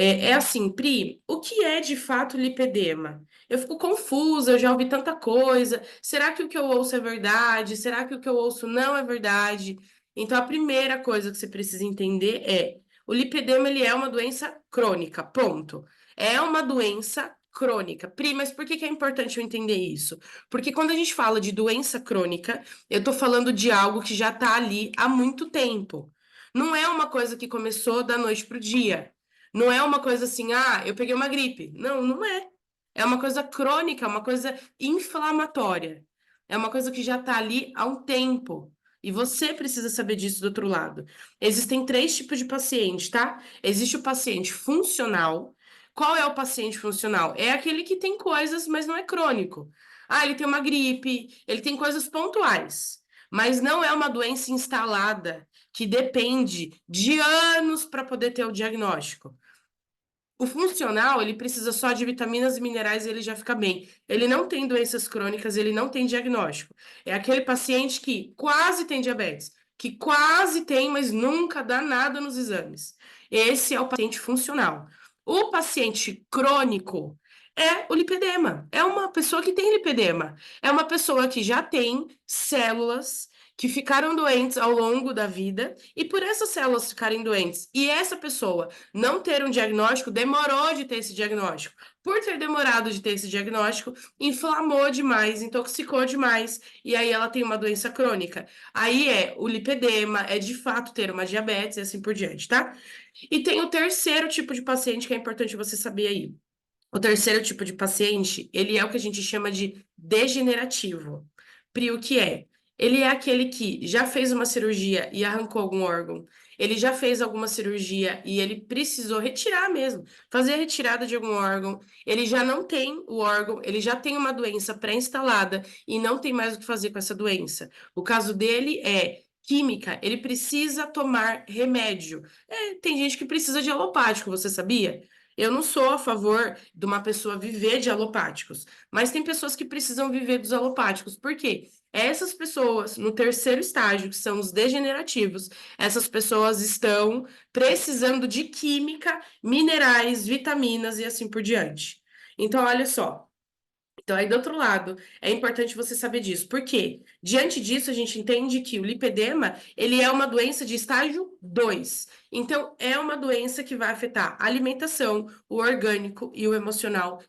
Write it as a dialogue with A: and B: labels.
A: É assim, Pri, o que é de fato lipedema? Eu fico confusa, eu já ouvi tanta coisa. Será que o que eu ouço é verdade? Será que o que eu ouço não é verdade? Então, a primeira coisa que você precisa entender é: o lipedema ele é uma doença crônica, ponto. É uma doença crônica. Pri, mas por que que é importante eu entender isso? Porque quando a gente fala de doença crônica, eu tô falando de algo que já tá ali há muito tempo. Não é uma coisa que começou da noite pro dia. Não é uma coisa assim, ah, eu peguei uma gripe. Não, não é. É uma coisa crônica, uma coisa inflamatória. É uma coisa que já está ali há um tempo. E você precisa saber disso do outro lado. Existem três tipos de paciente, tá? Existe o paciente funcional. Qual é o paciente funcional? É aquele que tem coisas, mas não é crônico. Ah, ele tem uma gripe, ele tem coisas pontuais, mas não é uma doença instalada que depende de anos para poder ter o diagnóstico. O funcional, ele precisa só de vitaminas e minerais e ele já fica bem. Ele não tem doenças crônicas, ele não tem diagnóstico. É aquele paciente que quase tem diabetes, que quase tem, mas nunca dá nada nos exames. Esse é o paciente funcional. O paciente crônico é o lipedema. É uma pessoa que tem lipedema. É uma pessoa que já tem células que ficaram doentes ao longo da vida e por essas células ficarem doentes e essa pessoa não ter um diagnóstico, demorou de ter esse diagnóstico. Por ter demorado de ter esse diagnóstico, inflamou demais, intoxicou demais, e aí ela tem uma doença crônica. Aí é o lipedema, é de fato ter uma diabetes e assim por diante, tá? E tem o terceiro tipo de paciente que é importante você saber aí. O terceiro tipo de paciente, ele é o que a gente chama de degenerativo. Pri, o que é? Ele é aquele que já fez uma cirurgia e arrancou algum órgão. Ele já fez alguma cirurgia e ele precisou retirar mesmo, fazer a retirada de algum órgão. Ele já não tem o órgão, ele já tem uma doença pré-instalada e não tem mais o que fazer com essa doença. O caso dele é química, ele precisa tomar remédio. É, tem gente que precisa de alopático, você sabia? Eu não sou a favor de uma pessoa viver de alopáticos, mas tem pessoas que precisam viver dos alopáticos. Por quê? Essas pessoas, no terceiro estágio, que são os degenerativos, essas pessoas estão precisando de química, minerais, vitaminas e assim por diante. Então, olha só. Então, aí do outro lado, é importante você saber disso. Por quê? Diante disso, a gente entende que o lipedema, ele é uma doença de estágio 2. Então, é uma doença que vai afetar a alimentação, o orgânico e o emocional.